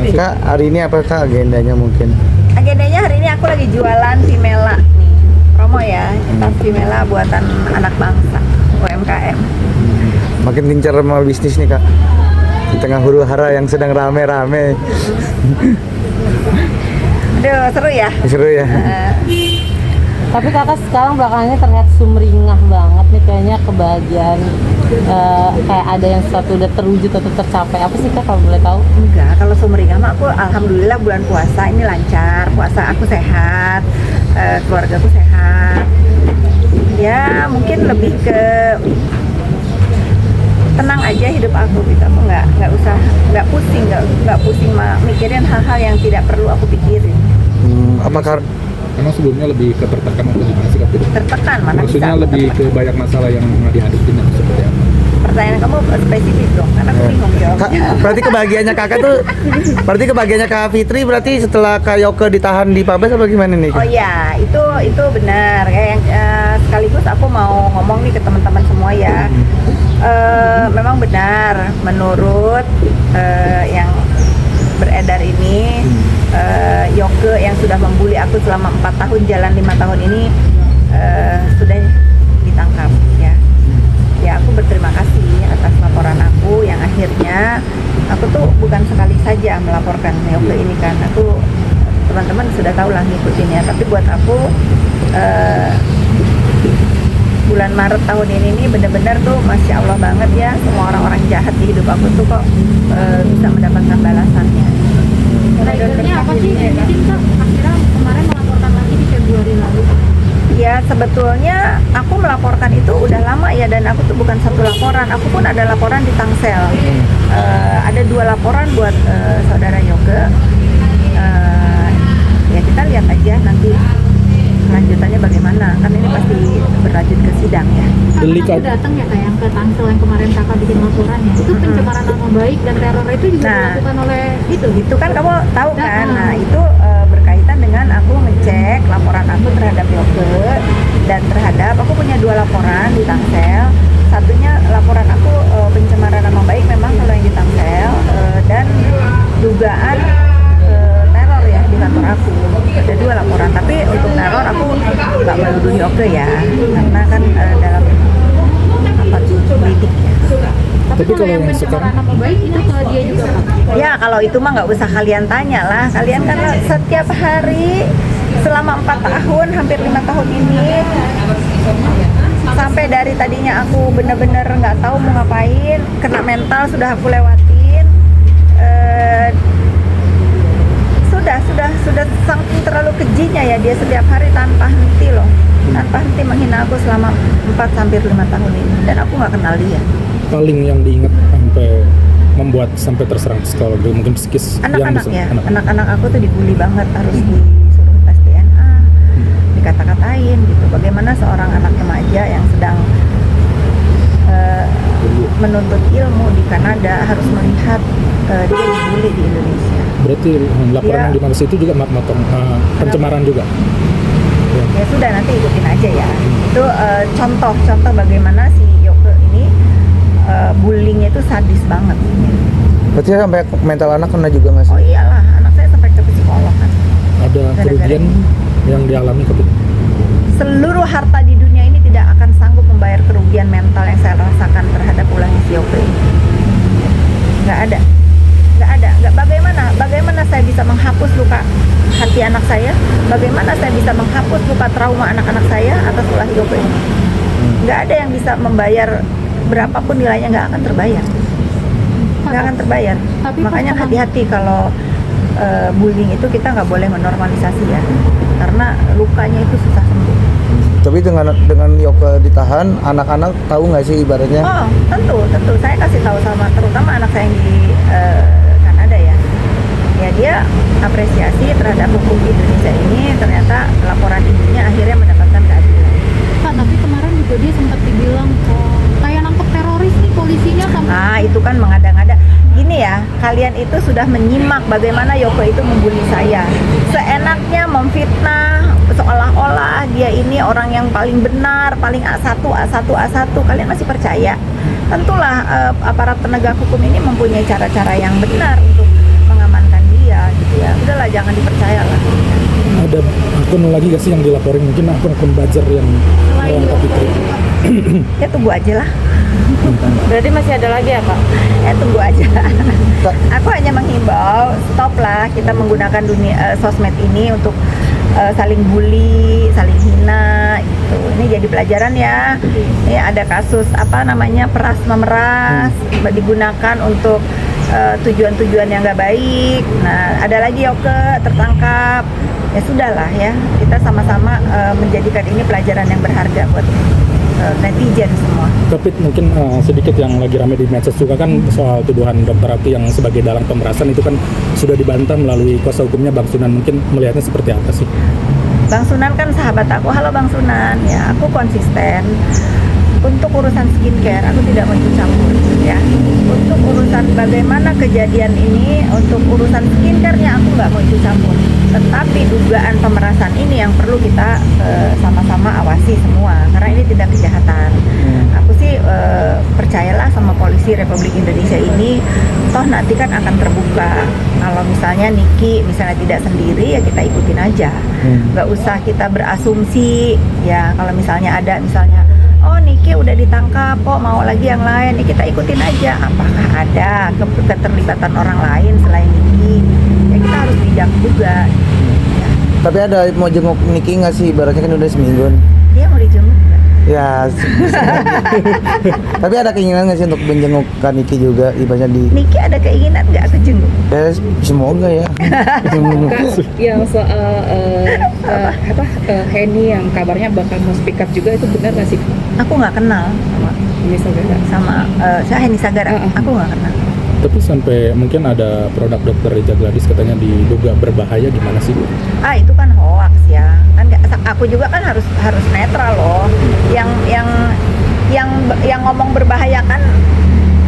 Kak, hari ini apa Kak agendanya mungkin? Agendanya hari ini aku lagi jualan Vimela nih, promo ya, tas Vimela buatan anak bangsa, UMKM. Makin gencar sama bisnis nih Kak. Di tengah huru hara yang sedang rame-rame. Aduh, seru ya? Seru ya. Tapi kakak sekarang belakangnya terlihat sumringah banget nih, kayaknya kebahagiaan, kayak ada yang sesuatu udah terwujud atau tercapai. Apa sih kak kalau boleh tahu? Enggak, kalau sumringah mah aku alhamdulillah bulan puasa ini lancar, puasa aku sehat, keluarga aku sehat. Ya mungkin lebih ke tenang aja hidup aku gitu. Aku nggak pusing mikirin hal-hal yang tidak perlu aku pikirin. Apakah Karena sebelumnya lebih ke tertekan atau gimana sih Kak? Tertekan mana Maksudnya bisa lebih ke banyak masalah yang dihadapin atau seperti apa? pertanyaan kamu spesifik dong, karena aku bingung Kak, jawabnya. berarti kebahagiaannya kakak tuh, berarti kebahagiaannya Kak Fitri berarti setelah Kak Yoke ditahan di Pabes apa gimana nih? Oh iya, itu benar. Kayak sekaligus aku mau ngomong nih ke teman-teman semua ya. Memang benar menurut yang beredar ini, Yoke yang sudah membuli aku selama 4 tahun jalan 5 tahun ini sudah ditangkap ya. Ya aku berterima kasih atas laporan aku yang akhirnya aku tuh bukan sekali saja melaporkan Yoke ini kan. Aku teman-teman sudah tahu lah ngikutin ya, tapi buat aku bulan Maret tahun ini nih bener-bener tuh Masya Allah banget ya, semua orang-orang jahat di hidup aku tuh kok bisa mendapatkan balasannya. Triggernya apa sih yang bikin kak akhirnya kemarin melaporkan lagi di Februari lalu? Ya sebetulnya aku melaporkan itu udah lama ya, dan aku tuh bukan satu laporan, aku pun ada laporan di Tangsel. Ada 2 laporan buat saudara Yoke. Ya kita lihat aja nanti kelanjutannya bagaimana, kan ini pasti berlanjut ke sidang ya. Delik Aku datang ya kayak yang ke Tangsel yang kemarin kakak bikin laporan ya, itu pencemaran nama baik dan teror itu juga dilakukan oleh itu kan kamu tahu kan. Nah itu berkaitan dengan aku ngecek laporan aku terhadap Yoke dan terhadap aku punya 2 laporan di Tangsel. Satunya laporan aku pencemaran nama baik memang kalau yang di Tangsel, dan dugaan teror ya di kantor aku. Ada 2 laporan, tapi untuk teror aku nggak menuduh Yoke ya, karena kan dalam apa tuh lidik ya. Tapi kalau yang pencemaran nama baik itu ke dia juga kak? Ya kalau itu mah nggak usah kalian tanya lah, kalian kan setiap hari selama 4 tahun, hampir 5 tahun ini, sampai dari tadinya aku bener-bener nggak tahu mau ngapain, kena mental sudah aku lewatin. Sudah saking terlalu kejinya ya dia setiap hari tanpa henti menghina aku selama 4 sampai 5 tahun ini, dan aku nggak kenal dia. Paling yang diingat sampai membuat sampai terserang psikologis mungkin psikis Anak-anak ya, anak-anak. anak-anak aku tuh dibully banget, harus disuruh tes DNA, dikata-katain gitu. Bagaimana seorang anak remaja yang sedang menuntut ilmu di Kanada harus melihat dia dibully di Indonesia. Berarti laporan Ya. yang di Malaysia itu juga pencemaran juga. Ya sudah, nanti ikutin aja ya. Itu contoh bagaimana si Yoke ini bullyingnya itu sadis banget. Berarti sampai mental anak kena juga nggak sih? Oh iyalah, anak saya sampai ke psikolog kan. Ada Gara-gara kerugian ini. yang dialami Seluruh harta di dunia ini tidak akan sanggup membayar kerugian mental yang saya rasakan terhadap ulahnya si Yoke ini. Nggak ada. Bagaimana saya bisa menghapus luka hati anak saya? Bagaimana saya bisa menghapus luka trauma anak-anak saya atas ulah Yoke ini? Nggak ada yang bisa membayar, berapapun nilainya nggak akan terbayar. Nggak akan terbayar. Tapi Makanya pas hati-hati kalau bullying itu kita nggak boleh menormalisasi ya, karena lukanya itu susah sembuh. Tapi dengan Yoke ditahan, anak-anak tahu nggak sih ibaratnya? Oh tentu saya kasih tahu sama terutama anak saya yang di Kanada ya. Ya dia apresiasi terhadap hukum di Indonesia ini, ternyata laporan ibunya akhirnya mendapatkan keadilan. Kak, tapi kemarin juga dia sempat dibilang kayak nangkep teroris nih polisinya sampai. Nah itu kan mengada-ngada. Gini ya, kalian itu sudah menyimak bagaimana Yoke itu membuli saya. Seenaknya memfitnah, seolah-olah dia ini orang yang paling benar, paling A1. Kalian masih percaya? Tentulah aparat penegak hukum ini mempunyai cara-cara yang benar untuk mengamankan dia. ya udahlah jangan dipercaya lah. Ada akun lagi gak sih yang dilaporin, mungkin akun buzzer yang orang Kak Fitri? Ya tunggu aja lah. Berarti masih ada lagi ya Kak? Ya tunggu aja. Aku hanya menghimbau stop lah kita menggunakan dunia sosmed ini untuk saling bully, saling hina gitu. Ini jadi pelajaran ya. Ini ada kasus apa namanya peras memeras digunakan untuk tujuan-tujuan yang nggak baik. Nah ada lagi Yoke tertangkap. Ya sudahlah ya, kita sama-sama menjadikan ini pelajaran yang berharga buat netizen semua. Tapi mungkin sedikit yang lagi ramai di medsos juga kan soal tuduhan Dr. Rati yang sebagai dalang pemerasan itu kan sudah dibantah melalui kuasa hukumnya Bang Sunan. Mungkin melihatnya seperti apa sih? Bang Sunan kan sahabat aku. Halo Bang Sunan, ya aku konsisten. Untuk urusan skincare aku tidak mau ikut campur ya. Untuk urusan bagaimana kejadian ini, untuk urusan skincare-nya aku nggak mau ikut campur. Tetapi dugaan pemerasan ini yang perlu kita sama-sama awasi semua, karena ini tindak kejahatan. Aku sih percayalah sama polisi Republik Indonesia ini, toh nanti kan akan terbuka. Kalau misalnya Niki misalnya tidak sendiri ya kita ikutin aja, nggak usah kita berasumsi ya. Kalau misalnya ada misalnya oh Niki udah ditangkap, kok mau lagi yang lain, ya kita ikutin aja. Apakah ada keterlibatan orang lain selain Niki? Ya kita harus bijak juga. Ya. Tapi ada mau jenguk Niki nggak sih? Ibaratnya kan udah seminggu. Dia mau dijenguk nggak? Ya. Tapi ada keinginan nggak sih untuk menjenguk Kak Niki juga? Ibaratnya di. Niki ada keinginan nggak aku jenguk? Ya semoga ya. Kak, yang soal Henny yang kabarnya bakal mau speak up juga itu benar nggak sih? Aku nggak kenal sama Ini Sagara. saya Henny Sagara. Aku nggak kenal. Tapi sampai mungkin ada produk Dr. Richard Gladys katanya diduga berbahaya, gimana sih? Itu kan hoax ya. Kan aku juga kan harus netral loh. Yang ngomong berbahaya kan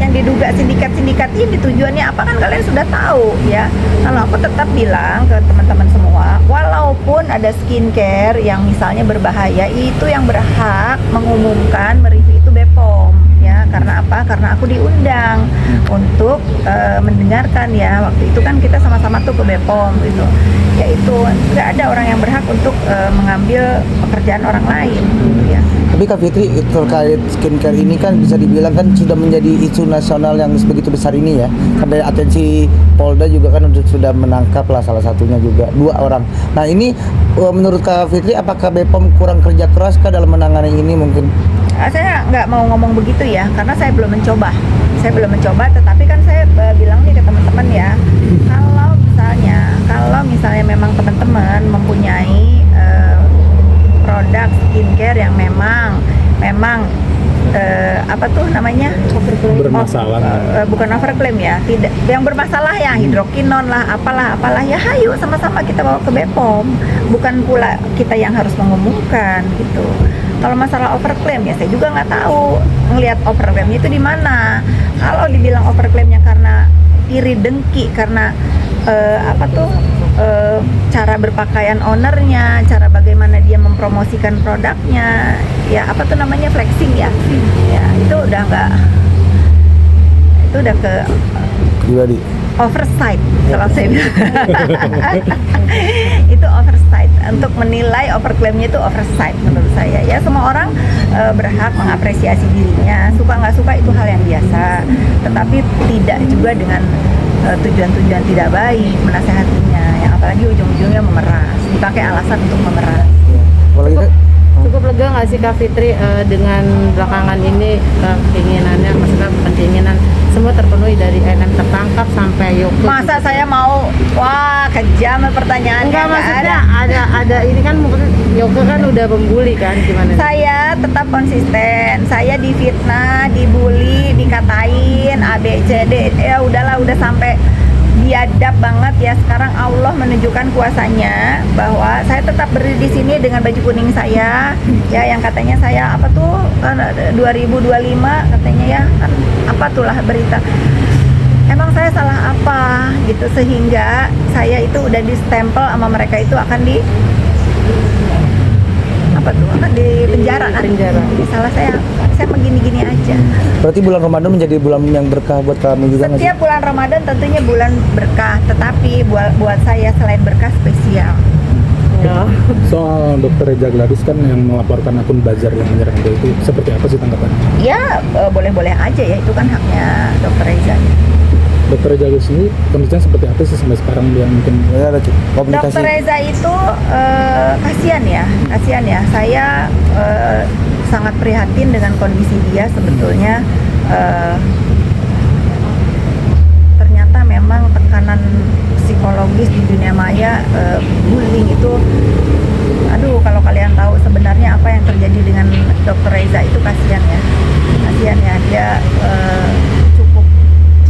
yang diduga sindikat ini tujuannya apa kan kalian sudah tahu ya. Kalau aku tetap bilang ke teman-teman semua, walaupun ada skincare yang misalnya berbahaya, itu yang berhak mengumumkan mereview itu BPOM ya. Karena apa? Karena aku diundang untuk mendengarkan ya. Waktu itu kan kita sama-sama tuh ke BPOM gitu. Yaitu nggak ada orang yang berhak untuk mengambil pekerjaan orang lain gitu ya. Tapi Kak Fitri terkait skincare ini kan bisa dibilang kan sudah menjadi isu nasional yang begitu besar ini ya. Sampai atensi Polda juga kan sudah menangkap lah salah satunya juga 2 orang. Nah ini menurut Kak Fitri apakah BPOM kurang kerja keras kah dalam menangani ini mungkin? Saya nggak mau ngomong begitu ya, karena saya belum mencoba. Tetapi kan saya bilang nih ke teman-teman ya, kalau misalnya memang teman-teman mempunyai produk skincare yang memang apa tuh namanya Bermasalah. bukan overclaim ya, tidak yang bermasalah ya, hidrokinon lah apalah ya, hayu sama-sama kita bawa ke BPOM, bukan pula kita yang harus mengumumkan gitu. Kalau masalah overclaim ya saya juga nggak tahu ngelihat overclaimnya itu di mana. Kalau dibilang overclaimnya karena iri dengki, karena cara berpakaian ownernya, cara bagaimana dia mempromosikan produknya, ya apa tuh namanya flexing ya, ya itu udah ke Pribadi. oversight kalau saya bilang. Itu oversight. Untuk menilai overclaimnya itu oversight menurut saya ya. Semua orang berhak mengapresiasi dirinya, suka nggak suka itu hal yang biasa, tetapi tidak juga dengan tujuan-tujuan tidak baik menasehatinya, yang apalagi ujung-ujungnya memeras, dipakai alasan untuk memeras. Apalagi kan Cukup lega nggak sih Kak Fitri dengan belakangan ini keinginannya, maksudnya bukan keinginan, semua terpenuhi dari NM tertangkap sampai Yoke. Masa saya mau, wah kejam pertanyaannya. Enggak, nggak maksudnya ada. ada ini kan mungkin Yoke kan udah membuli kan, gimana? Saya tetap konsisten. Saya difitnah, dibully, dikatain A B C D. Ya udahlah, udah sampai biadab banget ya. Sekarang Allah menunjukkan kuasanya bahwa saya tetap berdiri di sini dengan baju kuning saya. Ya yang katanya saya apa tuh 2025 katanya ya kan, apa tuh lah berita. Emang saya salah apa gitu sehingga saya itu udah distempel sama mereka itu akan apa tuh? Kan di penjara kan? Penjara. Salah saya begini-gini aja. Berarti bulan Ramadan menjadi bulan yang berkah buat kami juga nggak sih? Setiap bulan Ramadan tentunya bulan berkah, tetapi buat saya selain berkah spesial. Ya. Soal Dokter Reza Gladys kan yang melaporkan akun buzzer yang menyerang dia itu seperti apa sih tanggapannya? Ya boleh-boleh aja ya, itu kan haknya Dokter Reza. Dokter Reza Gladys ini kondisinya seperti apa sih sampai sekarang dia mungkin Ya, ada komunikasi. Dokter Reza itu kasihan ya. Saya sangat prihatin dengan kondisi dia sebetulnya. Ternyata memang tekanan psikologis di dunia maya, bullying itu, aduh kalau kalian tahu sebenarnya apa yang terjadi dengan Dokter Reza itu kasihan ya dia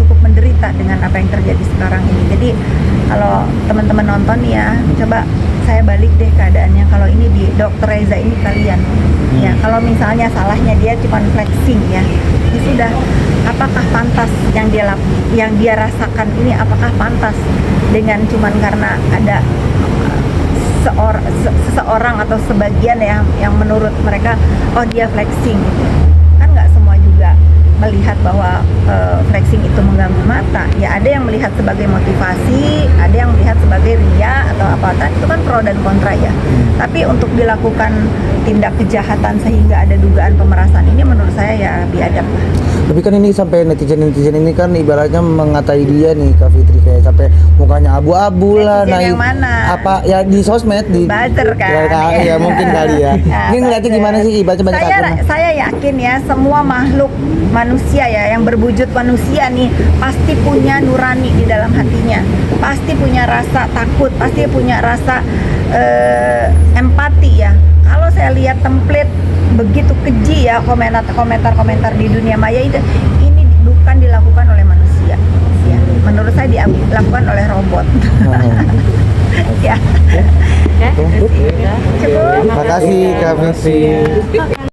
cukup menderita dengan apa yang terjadi sekarang ini. Jadi kalau teman-teman nonton ya, coba saya balik deh keadaannya. Kalau ini di Dokter Reza ini kalian, ya kalau misalnya salahnya dia cuma flexing ya sudah, apakah pantas yang dia rasakan ini, apakah pantas dengan cuman karena ada seseorang atau sebagian yang menurut mereka oh dia flexing gitu. Kan nggak semua juga melihat bahwa flexing itu mengganggu mata. Ya ada yang melihat sebagai motivasi, ada yang melihat sebagai ria atau apa, kan itu kan pro dan kontra ya. Tapi untuk dilakukan tindak kejahatan sehingga ada dugaan pemerasan ini menurut saya ya biadab lah. Tapi kan ini sampai netizen ini kan ibaratnya mengatai dia nih Kak Fitri, kayak sampai mukanya abu-abu lah. Netizen yang mana? Apa ya di sosmed di Buzzer kan? Ya mungkin kali ya. Ini ngeliatnya gimana sih ibaratnya banyak akun. Saya yakin ya semua makhluk manusia ya yang berwujud manusia nih pasti punya nurani di dalam hatinya, pasti punya rasa takut, pasti punya rasa empati ya. Kalau saya lihat template begitu keji ya komentar di dunia maya ini bukan dilakukan oleh manusia ya. Menurut saya dilakukan oleh robot. Ya. Oke. Cukup. Terima kasih Kak Fitri.